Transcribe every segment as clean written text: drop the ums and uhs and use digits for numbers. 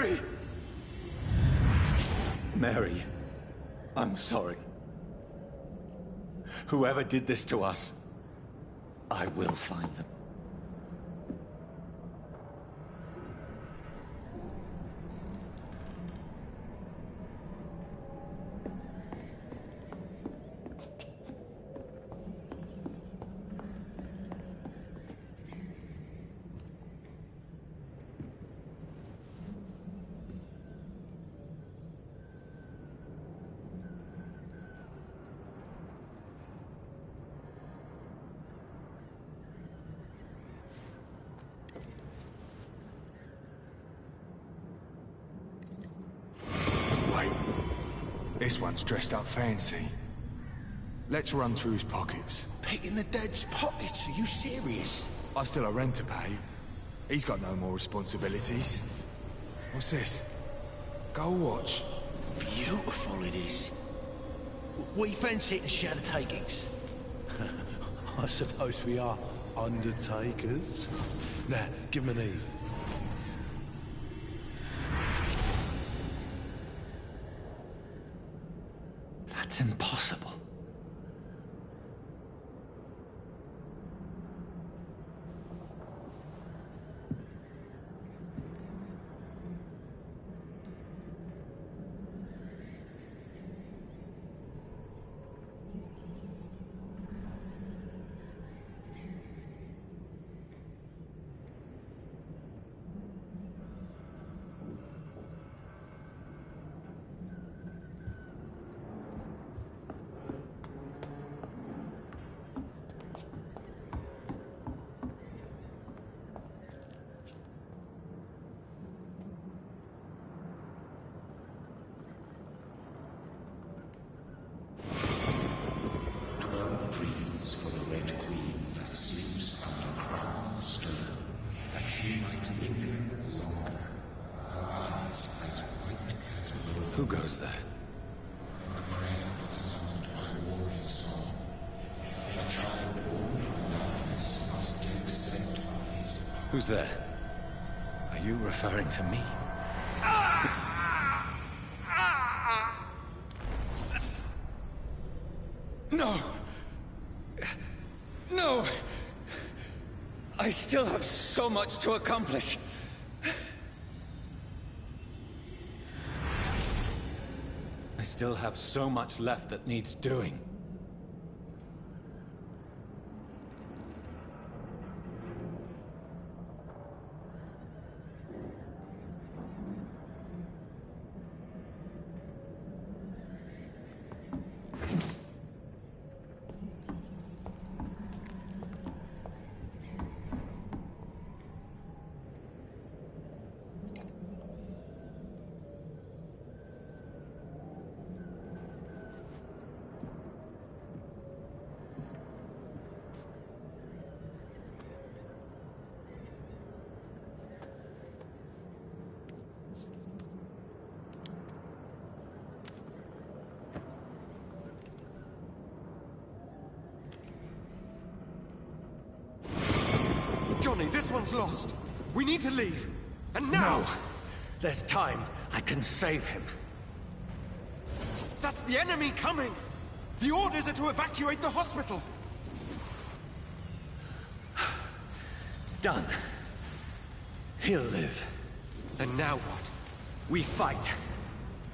Mary! Mary, I'm sorry. Whoever did this to us, I will find them. This one's dressed up fancy. Let's run through his pockets. Picking the dead's pockets? Are you serious? I've still a rent to pay. He's got no more responsibilities. What's this? Gold watch. Beautiful it is. We fancy it to share the takings. I suppose we are undertakers. Now, give him an Eve. That's impossible. Who goes there? A prayer for the summoned by warriors soul. A child born from darkness must accept of his power. Who's there? Are you referring to me? No! No! I still have so much to accomplish. I still have so much left that needs doing. Johnny, this one's lost. We need to leave. And now! No! There's time. I can save him. That's the enemy coming! The orders are to evacuate the hospital! Done. He'll live. And now what? We fight.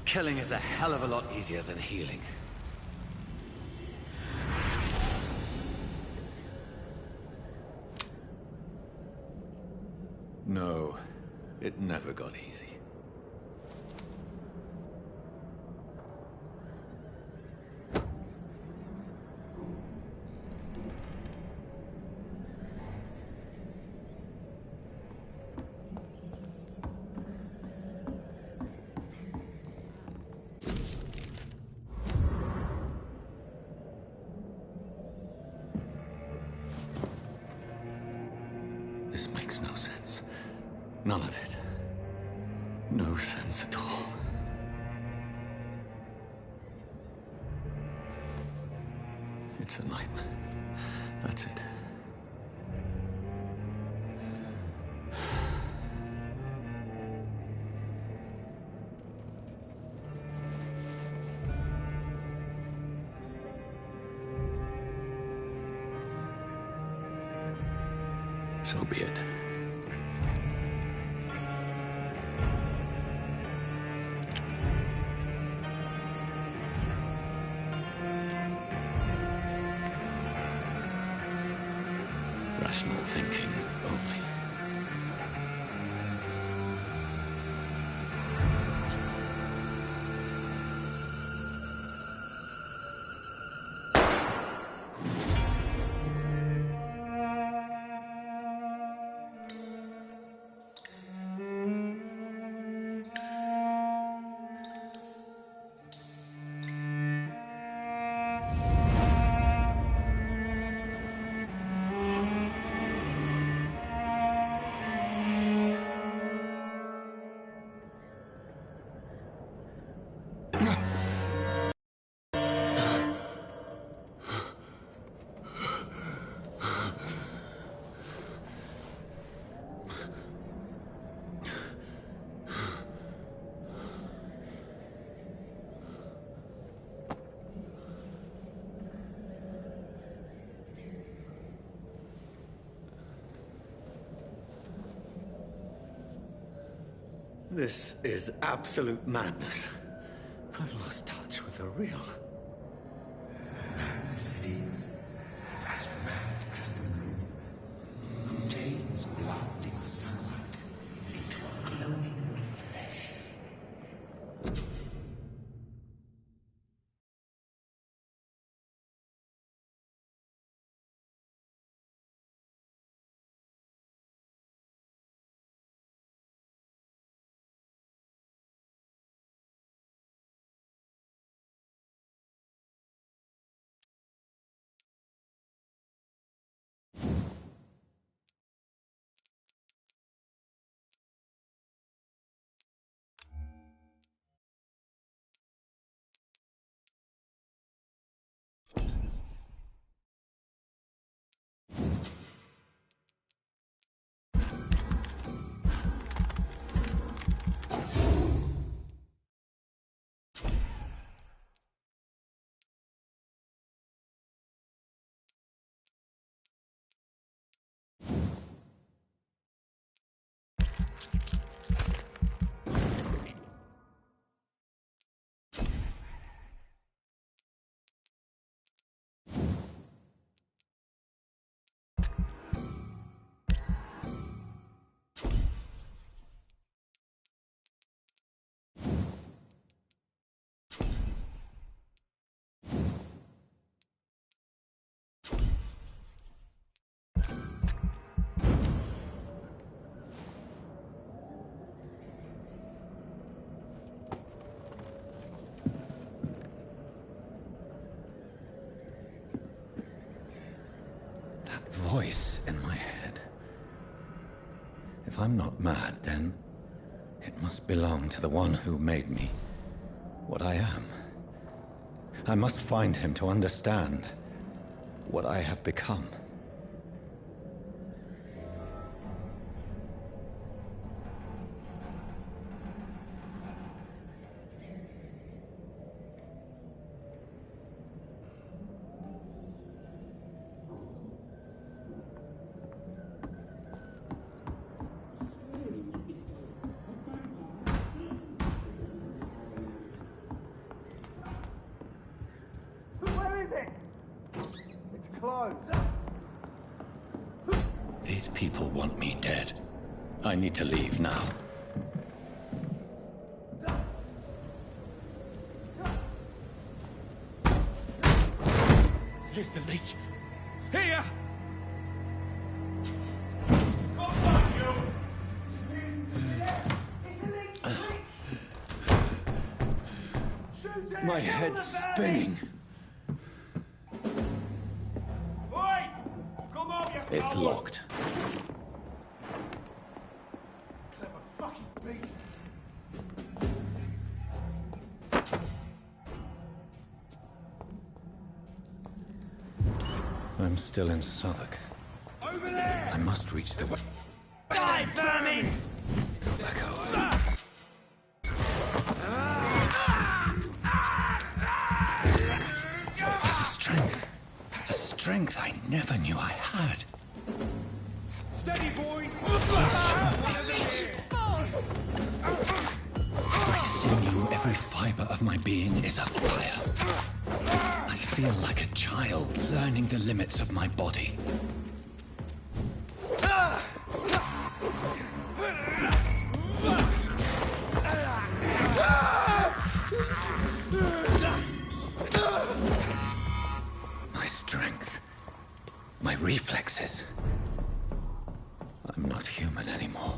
Killing is a hell of a lot easier than healing. No, it never got easy. This makes no sense. None of it. No sense at all. It's a nightmare. That's it. So be it. Rational thinking only. This is absolute madness. I've lost touch with the real. Madness it is, as mad as the moon, who takes blinding sunlight into a glowing reflection. Voice in my head. If I'm not mad, then it must belong to the one who made me what I am. I must find him to understand what I have become. These people want me dead. I need to leave now. Here's the leech. Here! My head's spinning. It's locked. I'm still in Southwark. Over there! I must reach the way. Die, vermin! Go back home. There's a strength I never knew I had. Steady being is afire. I feel like a child learning the limits of my body. My strength, my reflexes. I'm not human anymore.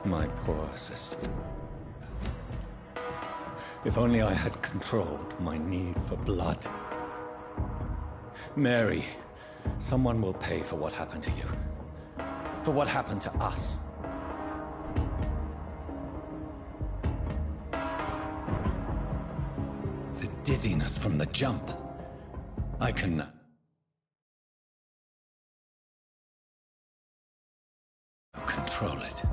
My poor sister. If only I had controlled my need for blood. Mary, someone will pay for what happened to you. For what happened to us. The dizziness from the jump. I can... control it.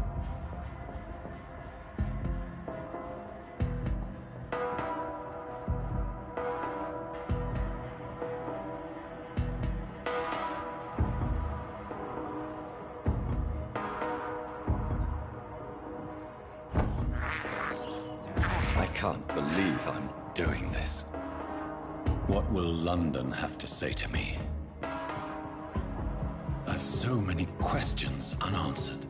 I can't believe I'm doing this. What will London have to say to me? I've so many questions unanswered.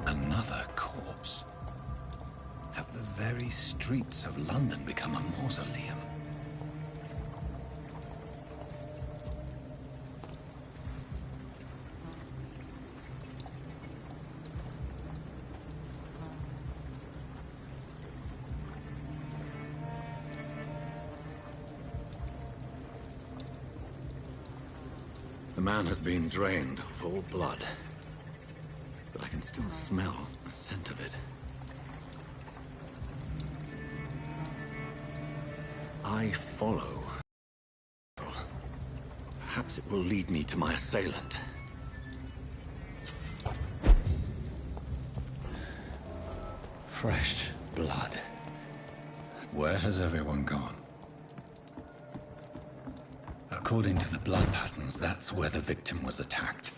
Another corpse. Have the very streets of London become a mausoleum? The man has been drained of all blood, but I can still smell the scent of it. I follow. Perhaps it will lead me to my assailant. Fresh blood. Where has everyone gone? According to the blood patterns, that's where the victim was attacked.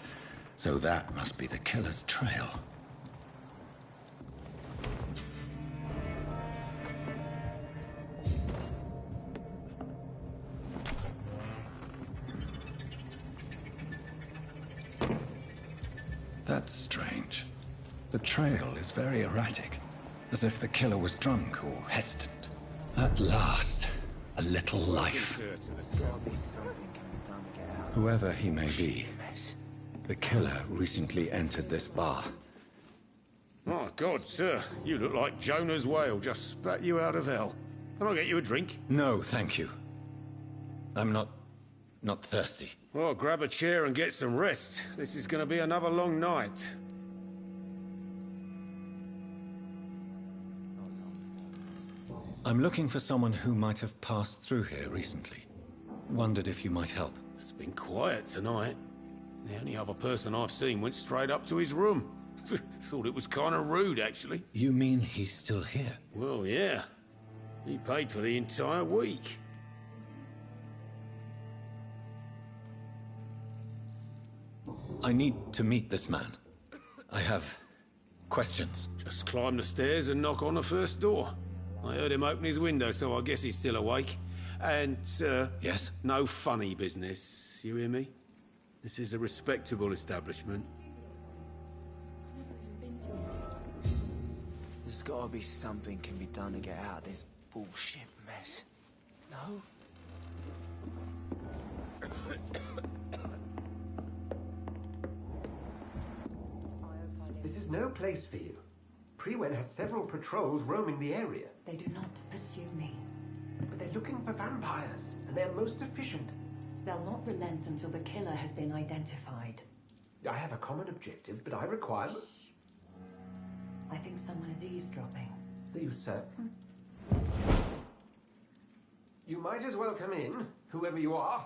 So that must be the killer's trail. That's strange. The trail is very erratic, as if the killer was drunk or hesitant. At last, a little life. Whoever he may be, the killer recently entered this bar. My God, sir, you look like Jonah's whale just spat you out of hell. Can I get you a drink? No, thank you. I'm not thirsty. Well, grab a chair and get some rest. This is going to be another long night. I'm looking for someone who might have passed through here recently. Wondered if you might help. It's been quiet tonight. The only other person I've seen went straight up to his room. Thought it was kind of rude, actually. You mean he's still here? Well, yeah. He paid for the entire week. I need to meet this man. I have questions. Just climb the stairs and knock on the first door. I heard him open his window, so I guess he's still awake. And, Yes? no funny business. You hear me? This is a respectable establishment. There's gotta be something can be done to get out of this bullshit mess. No? This is no place for you. Prewen has several patrols roaming the area. They do not pursue me. But they're looking for vampires, and they're most efficient. They'll not relent until the killer has been identified. I have a common objective, but I require... I think someone is eavesdropping. Do you, sir? You might as well come in, whoever you are.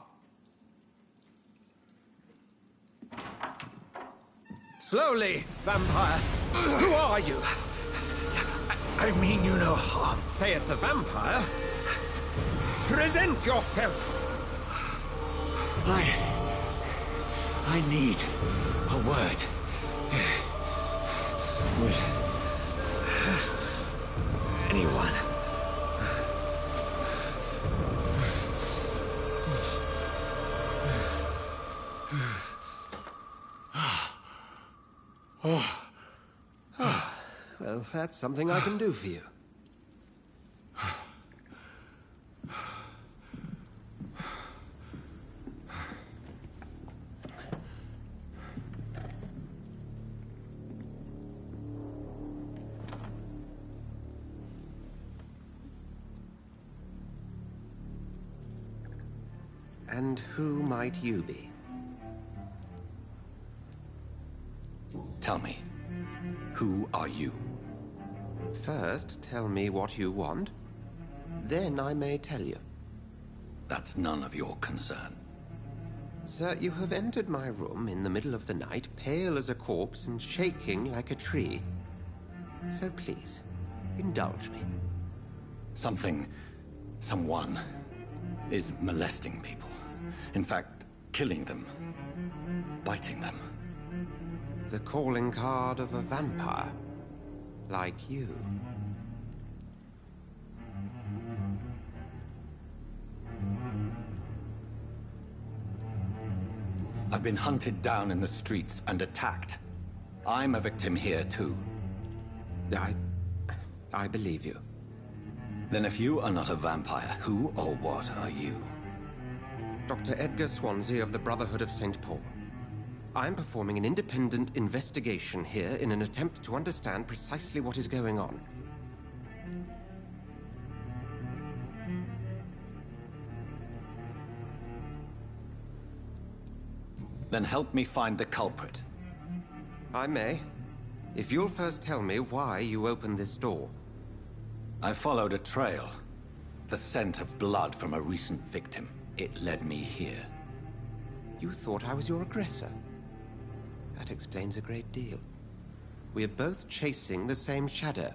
Slowly, vampire! Who are you? I mean you no harm. Saith the vampire. Present yourself! I need a word. With anyone. Well, that's something I can do for you. And who might you be? Tell me, who are you? First, tell me what you want. Then I may tell you. That's none of your concern. Sir, you have entered my room in the middle of the night, pale as a corpse and shaking like a tree. So please, indulge me. Someone is molesting people. In fact, killing them. Biting them. The calling card of a vampire. Like you. I've been hunted down in the streets and attacked. I'm a victim here, too. I believe you. Then if you are not a vampire, who or what are you? Dr. Edgar Swansea of the Brotherhood of St. Paul. I'm performing an independent investigation here in an attempt to understand precisely what is going on. Then help me find the culprit. I may. If you'll first tell me why you opened this door. I followed a trail. The scent of blood from a recent victim. It led me here. You thought I was your aggressor? That explains a great deal. We are both chasing the same shadow.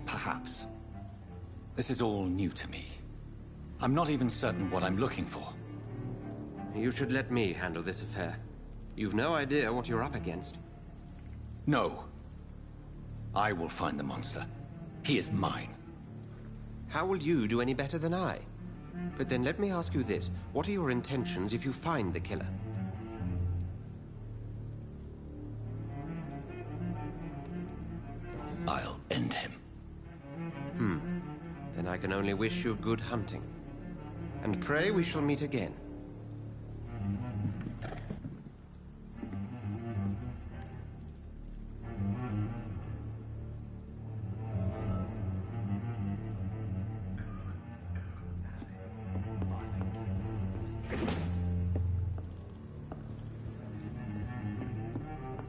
Perhaps. This is all new to me. I'm not even certain what I'm looking for. You should let me handle this affair. You've no idea what you're up against. No. I will find the monster. He is mine. How will you do any better than I? But then let me ask you this. What are your intentions if you find the killer? I'll end him. Then I can only wish you good hunting. And pray we shall meet again.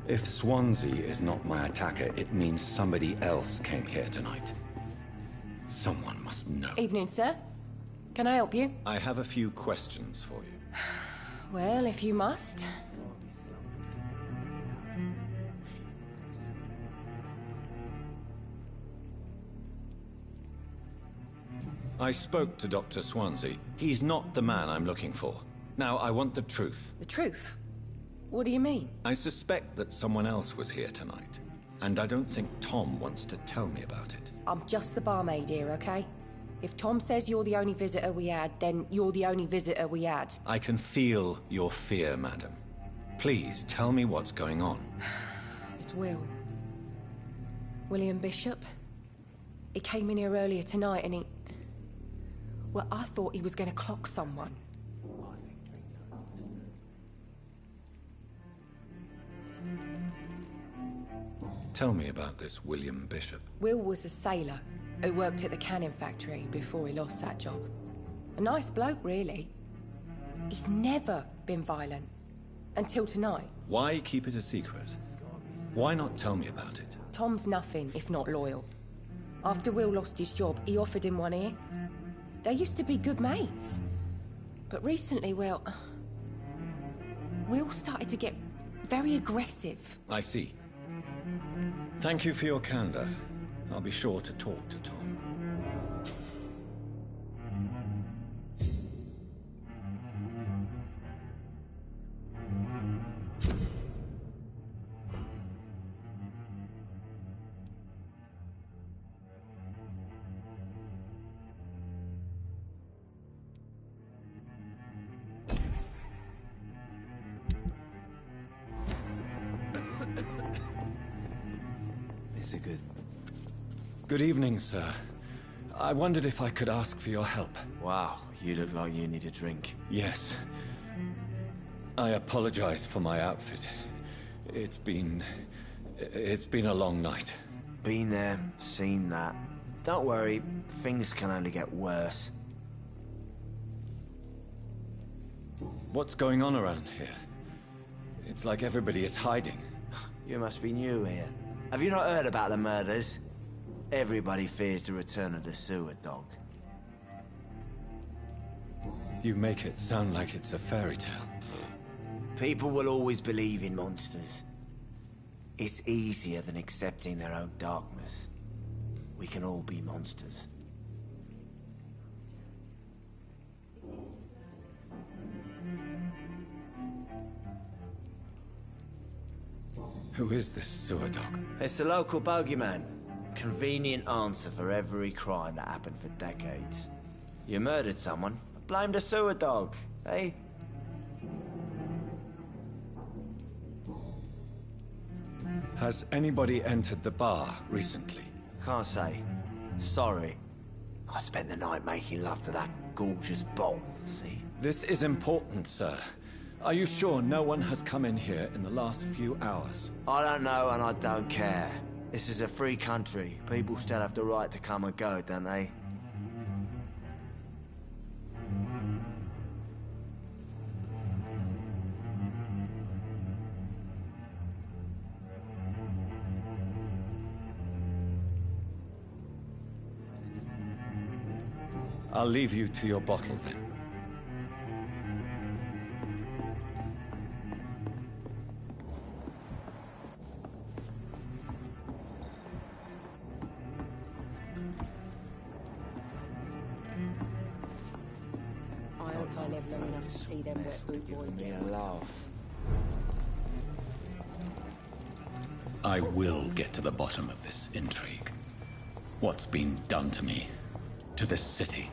If Swansea is not my attacker, it means somebody else came here tonight. Someone must know. Evening, sir. Can I help you? I have a few questions for you. Well, if you must. I spoke to Dr. Swansea. He's not the man I'm looking for. Now, I want the truth. The truth? What do you mean? I suspect that someone else was here tonight. And I don't think Tom wants to tell me about it. I'm just the barmaid here, okay? If Tom says you're the only visitor we had, then you're the only visitor we had. I can feel your fear, madam. Please, tell me what's going on. It's Will. William Bishop. He came in here earlier tonight and he... Well, I thought he was going to clock someone. Tell me about this William Bishop. Will was a sailor who worked at the cannon factory before he lost that job. A nice bloke, really. He's never been violent. Until tonight. Why keep it a secret? Why not tell me about it? Tom's nothing if not loyal. After Will lost his job, he offered him one ear. They used to be good mates. But recently, well, Will started to get very aggressive. I see. Thank you for your candor. I'll be sure to talk to Tom. It's a good... Good evening, sir. I wondered if I could ask for your help. Wow, you look like you need a drink. Yes. I apologize for my outfit. It's been a long night. Been there, seen that. Don't worry, things can only get worse. What's going on around here? It's like everybody is hiding. You must be new here. Have you not heard about the murders? Everybody fears the return of the sewer dog. You make it sound like it's a fairy tale. People will always believe in monsters. It's easier than accepting their own darkness. We can all be monsters. Who is this sewer dog? It's the local bogeyman. Convenient answer for every crime that happened for decades. You murdered someone, blame the sewer dog, eh? Has anybody entered the bar recently? Can't say. Sorry. I spent the night making love to that gorgeous bottle, see? This is important, sir. Are you sure no one has come in here in the last few hours? I don't know and I don't care. This is a free country. People still have the right to come and go, don't they? I'll leave you to your bottle then. I hope I live long enough to see them wet boot boys get a laugh. I will get to the bottom of this intrigue. What's been done to me, to this city.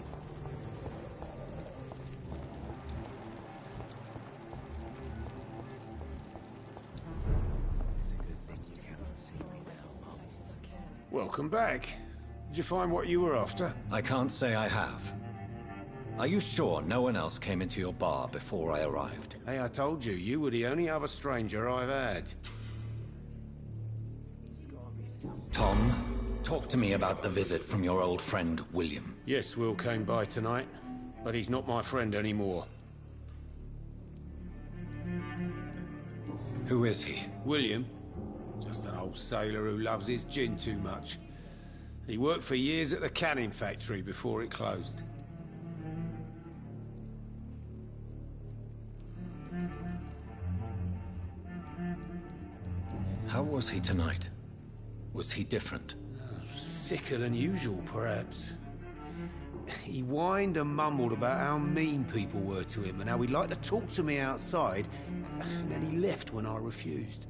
Welcome back. Did you find what you were after? I can't say I have. Are you sure no one else came into your bar before I arrived? Hey, I told you, you were the only other stranger I've had. Tom, talk to me about the visit from your old friend, William. Yes, Will came by tonight, but he's not my friend anymore. Who is he? William? Just an old sailor who loves his gin too much. He worked for years at the canning factory before it closed. How was he tonight? Was he different? Sicker than usual, perhaps. He whined and mumbled about how mean people were to him and how he'd like to talk to me outside, and then he left when I refused.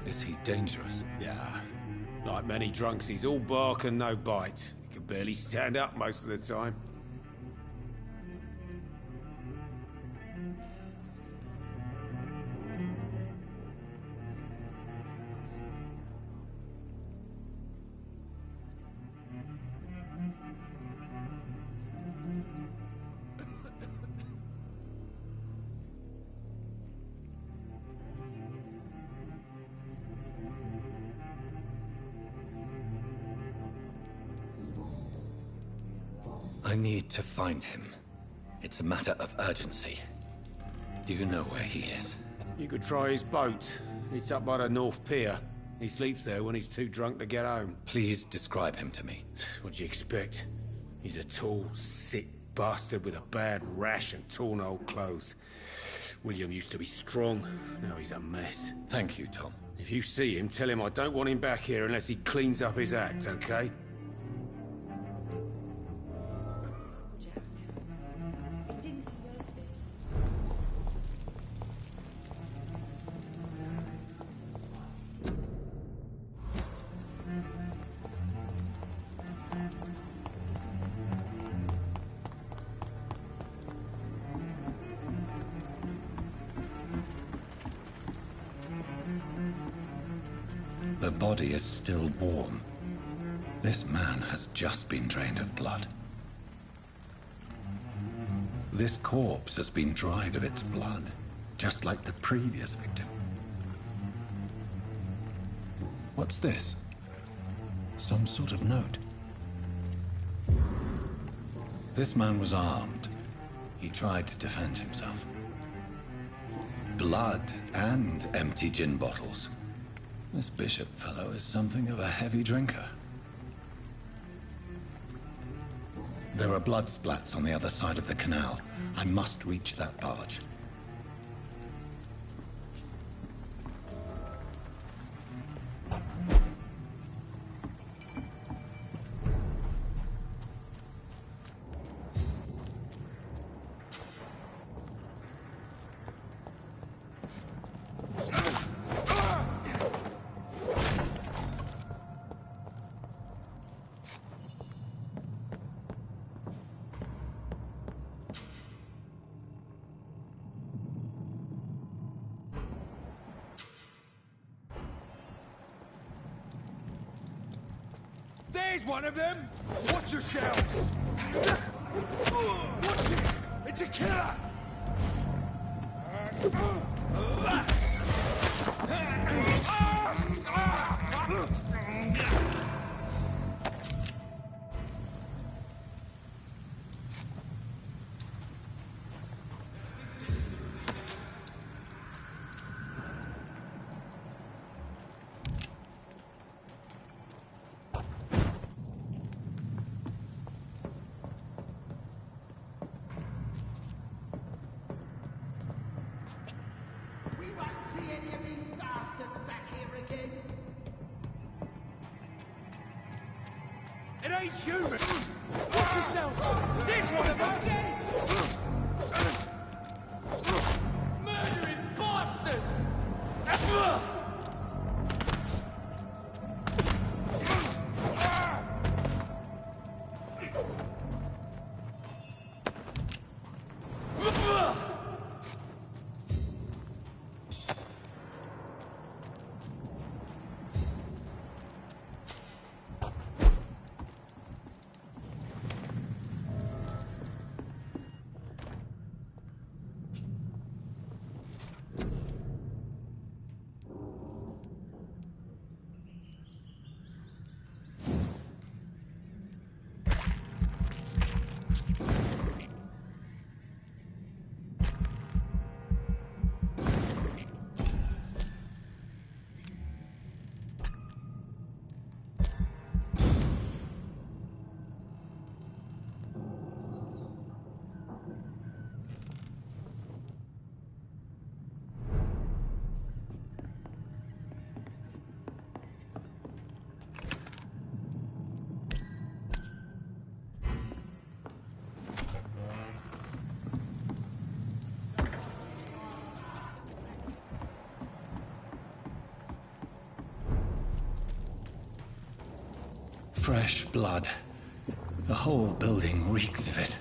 Is he dangerous? Yeah. Like many drunks, he's all bark and no bite. He can barely stand up most of the time. I need to find him. It's a matter of urgency. Do you know where he is? You could try his boat. It's up by the North Pier. He sleeps there when he's too drunk to get home. Please describe him to me. What'd you expect? He's a tall, sick bastard with a bad rash and torn old clothes. William used to be strong. Now he's a mess. Thank you, Tom. If you see him, tell him I don't want him back here unless he cleans up his act, okay? Jack, he didn't deserve this. The body is still warm. This man has just been drained of blood. This corpse has been dried of its blood, just like the previous victim. What's this? Some sort of note. This man was armed. He tried to defend himself. Blood and empty gin bottles. This Bishop fellow is something of a heavy drinker. There are blood splats on the other side of the canal. I must reach that barge. There's one of them! Watch yourselves! Watch it! It's a killer! It ain't human! Watch yourselves! There's one of them! Murdering bastard! Fresh blood. The whole building reeks of it.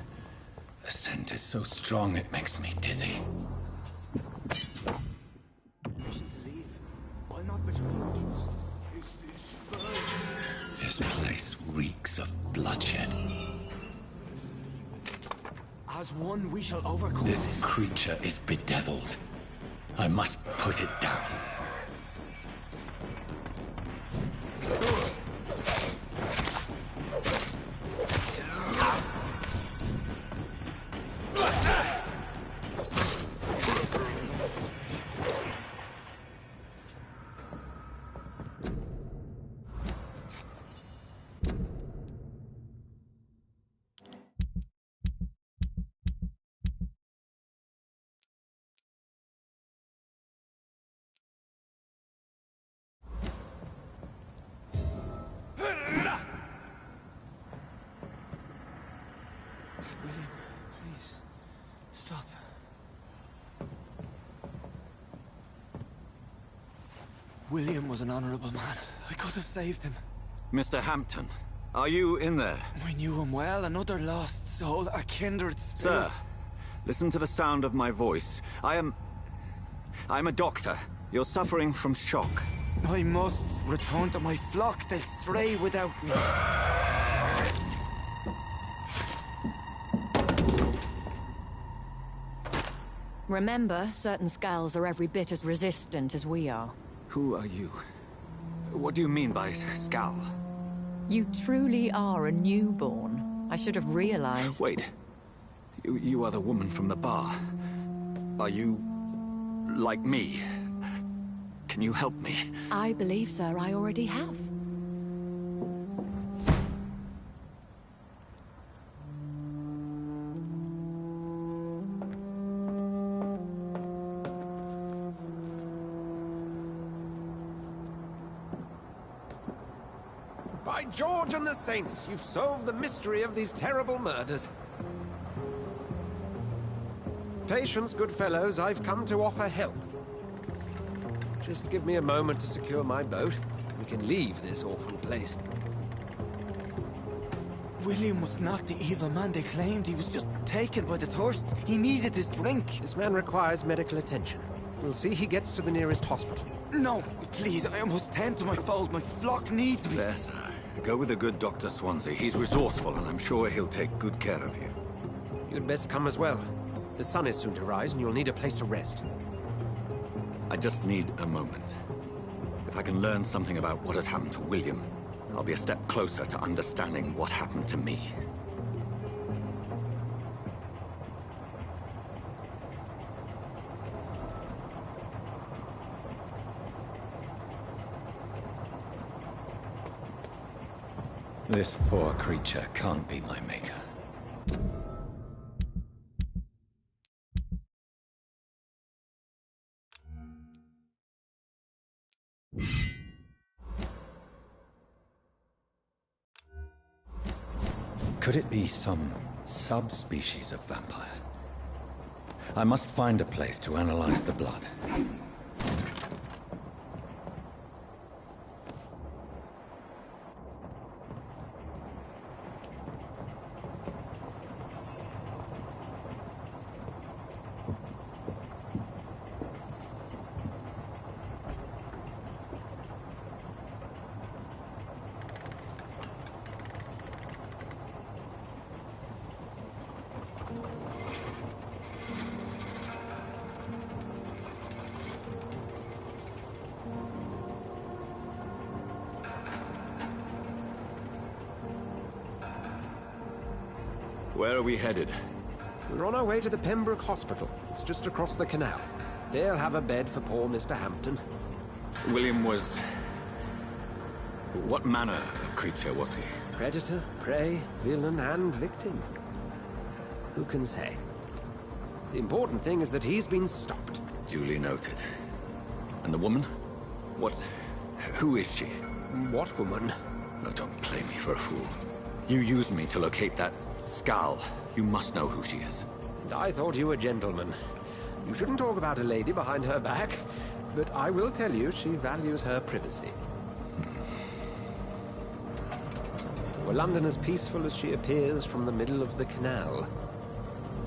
The scent is so strong it makes me dizzy. This place reeks of bloodshed. As one, we shall overcome this creature is bedeviled. I must put it down. William, please, stop. William was an honorable man. I could have saved him. Mr. Hampton, are you in there? I knew him well, another lost soul, a kindred spirit. Sir, listen to the sound of my voice. I'm a doctor. You're suffering from shock. I must return to my flock. They'll stray without me. Remember, certain skulls are every bit as resistant as we are. Who are you? What do you mean by skull? You truly are a newborn. I should have realized. Wait. You are the woman from the bar. Are you... like me? Can you help me? I believe, sir, I already have. By George and the Saints, you've solved the mystery of these terrible murders. Patience, good fellows, I've come to offer help. Just give me a moment to secure my boat. We can leave this awful place. William was not the evil man they claimed. He was just taken by the thirst. He needed his drink. This man requires medical attention. We'll see he gets to the nearest hospital. No, please, I must tend to my fold. My flock needs me. There, sir. Go with the good Dr. Swansea. He's resourceful, and I'm sure he'll take good care of you. You'd best come as well. The sun is soon to rise, and you'll need a place to rest. I just need a moment. If I can learn something about what has happened to William, I'll be a step closer to understanding what happened to me. This poor creature can't be my maker. Could it be some subspecies of vampire? I must find a place to analyze the blood. Where are we headed? We're on our way to the Pembroke Hospital. It's just across the canal. They'll have a bed for poor Mr. Hampton. William was... what manner of creature was he? Predator, prey, villain, and victim. Who can say? The important thing is that he's been stopped. Duly noted. And the woman? What... who is she? What woman? Oh, don't play me for a fool. You used me to locate that skull. You must know who she is. And I thought you a gentleman. You shouldn't talk about a lady behind her back, but I will tell you she values her privacy. Were London as peaceful as she appears from the middle of the canal?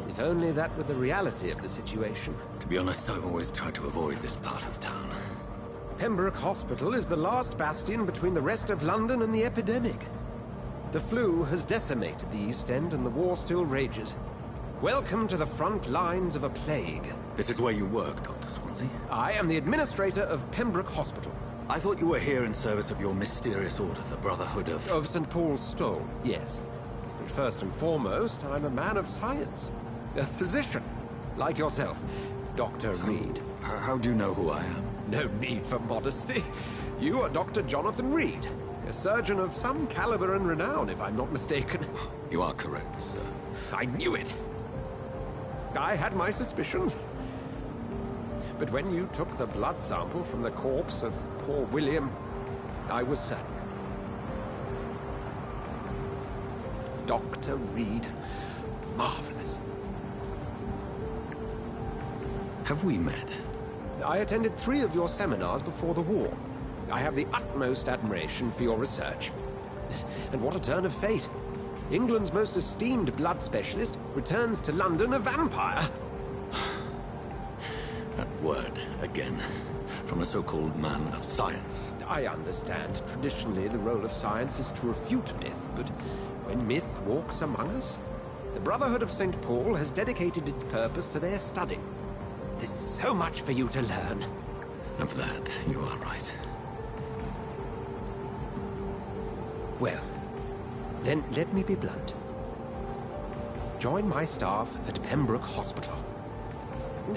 If only that were the reality of the situation. To be honest, I've always tried to avoid this part of town. Pembroke Hospital is the last bastion between the rest of London and the epidemic. The flu has decimated the East End and the war still rages. Welcome to the front lines of a plague. This is where you work, Dr. Swansea? I am the administrator of Pembroke Hospital. I thought you were here in service of your mysterious order, the Brotherhood of... Of St. Paul's Stone, yes. But first and foremost, I'm a man of science. A physician, like yourself, Dr. Reed. How do you know who I am? No need for modesty. You are Dr. Jonathan Reed, a surgeon of some caliber and renown, if I'm not mistaken. You are correct, sir. I knew it! I had my suspicions. But when you took the blood sample from the corpse of poor William, I was certain. Dr. Reed, Marvelous. Have we met? I attended 3 of your seminars before the war. I have the utmost admiration for your research. And what a turn of fate. England's most esteemed blood specialist returns to London a vampire. That word, again, from a so-called man of science. I understand. Traditionally, the role of science is to refute myth, but when myth walks among us, the Brotherhood of St. Paul has dedicated its purpose to their study. There's so much for you to learn. Of that, you are right. Well, then let me be blunt. Join my staff at Pembroke Hospital.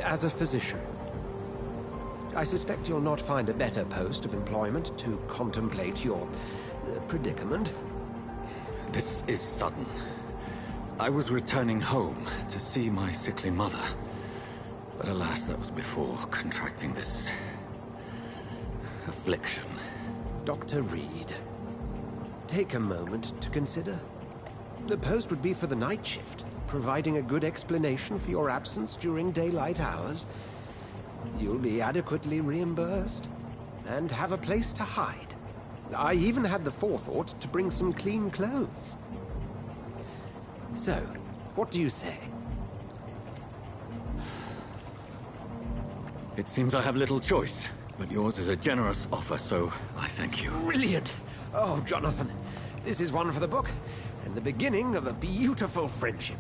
As a physician. I suspect you'll not find a better post of employment to contemplate your predicament. This is sudden. I was returning home to see my sickly mother. But alas, that was before contracting this affliction. Dr. Reed, take a moment to consider. The post would be for the night shift, providing a good explanation for your absence during daylight hours. You'll be adequately reimbursed, and have a place to hide. I even had the forethought to bring some clean clothes. So, what do you say? It seems I have little choice, but yours is a generous offer, so I thank you. Brilliant! Oh, Jonathan, this is one for the book, and the beginning of a beautiful friendship.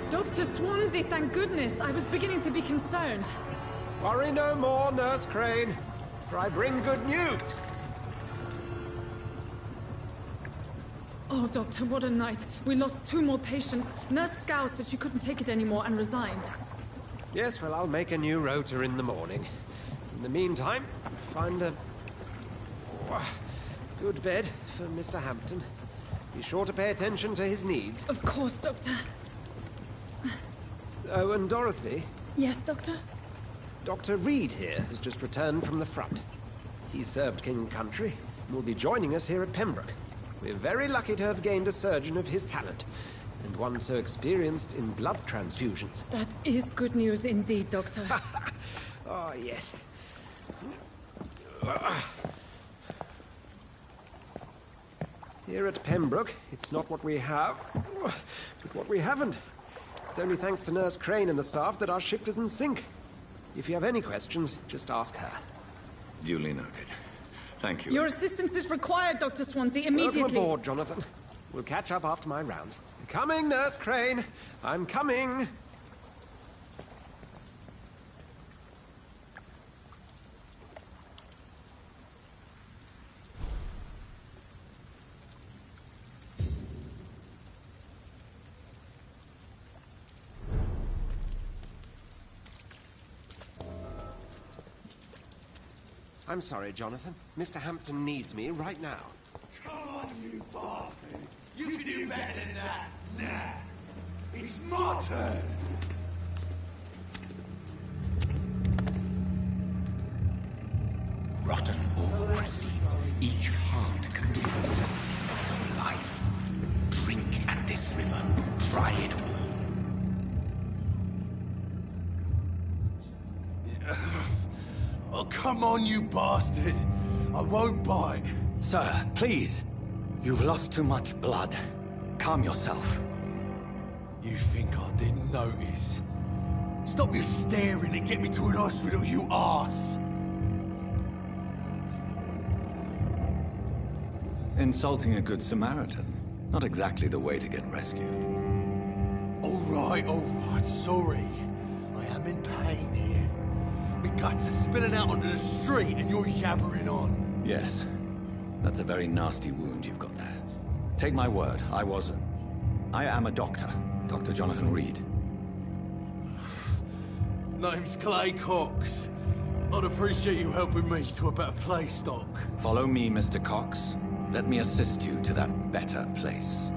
Dr. Swansea, thank goodness. I was beginning to be concerned. Worry no more, Nurse Crane, for I bring good news. Oh, Doctor, what a night. We lost 2 more patients. Nurse Scow said she couldn't take it anymore and resigned. Yes, well, I'll make a new rota in the morning. In the meantime, find a good bed for Mr. Hampton. Be sure to pay attention to his needs. Of course, Doctor. Oh, and Dorothy? Yes, Doctor? Dr. Reed here has just returned from the front. He served King Country and will be joining us here at Pembroke. We're very lucky to have gained a surgeon of his talent, and one so experienced in blood transfusions. That is good news indeed, Doctor. Oh, yes. Here at Pembroke, it's not what we have, but what we haven't. It's only thanks to Nurse Crane and the staff that our ship doesn't sink. If you have any questions, just ask her. Duly noted. Thank you. Your assistance is required, Dr. Swansea, immediately. Welcome aboard, Jonathan. We'll catch up after my rounds. Coming, Nurse Crane. I'm coming. I'm sorry, Jonathan. Mr. Hampton needs me right now. Come on, you bastard! You can do better than that! Nah! It's my turn! Rotten or pristine, each heart contains the seeds of life. Drink at this river, try it all. Oh, come on, you bastard! I won't bite. Sir, please. You've lost too much blood. Calm yourself. You think I didn't notice? Stop your staring and get me to an hospital, you arse! Insulting a good Samaritan. Not exactly the way to get rescued. All right, sorry. I am in pain here. My guts are spilling out onto the street and you're yabbering on. Yes. That's a very nasty wound you've got there. Take my word, I am a doctor. Dr. Jonathan Reed. Name's Clay Cox. I'd appreciate you helping me to a better place, Doc. Follow me, Mr. Cox. Let me assist you to that better place.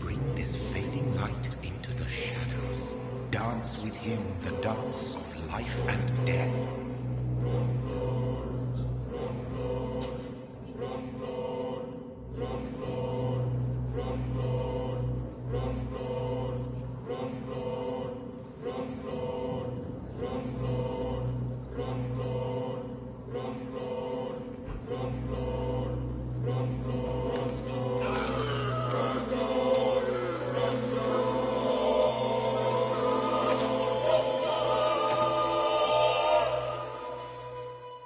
Bring this fading light into the shadows. Dance with him the dance of life and death.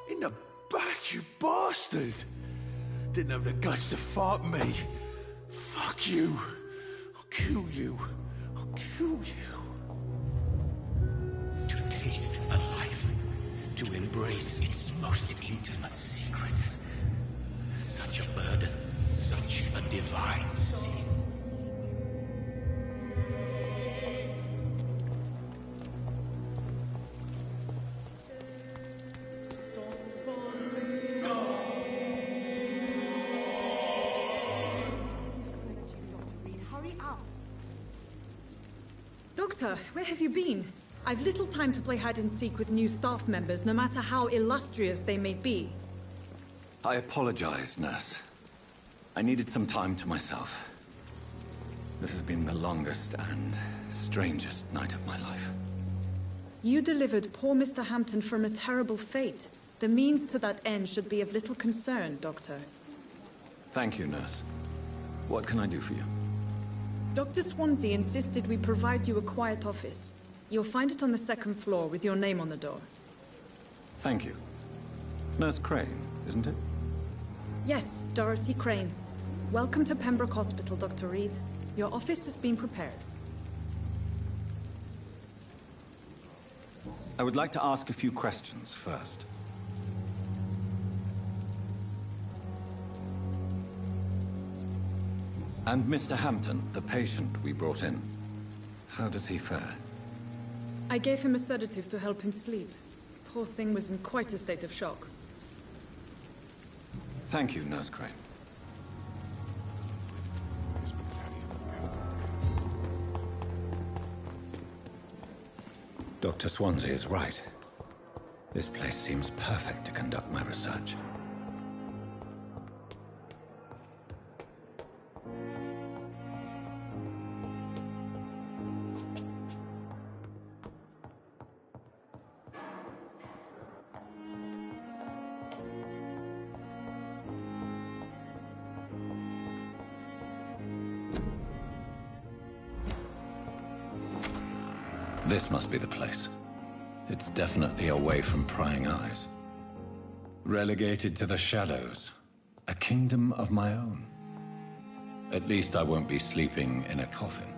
In the back, you bastard! Didn't have the guts to fight me. Fuck you. I'll kill you. I'll kill you. To taste a life, to embrace its most intimate secrets. Such a burden, such a divine sin. Doctor, where have you been? I've little time to play hide and seek with new staff members, no matter how illustrious they may be. I apologize, nurse. I needed some time to myself. This has been the longest and strangest night of my life. You delivered poor Mr. Hampton from a terrible fate. The means to that end should be of little concern, Doctor. Thank you, nurse. What can I do for you? Dr. Swansea insisted we provide you a quiet office. You'll find it on the second floor with your name on the door. Thank you. Nurse Crane, isn't it? Yes, Dorothy Crane. Welcome to Pembroke Hospital, Dr. Reed. Your office has been prepared. I would like to ask a few questions first. And Mr. Hampton, the patient we brought in, how does he fare? I gave him a sedative to help him sleep. Poor thing was in quite a state of shock. Thank you, Nurse Crane. Dr. Swansea is right. This place seems perfect to conduct my research. This must be the place. It's definitely away from prying eyes. Relegated to the shadows. A kingdom of my own. At least I won't be sleeping in a coffin.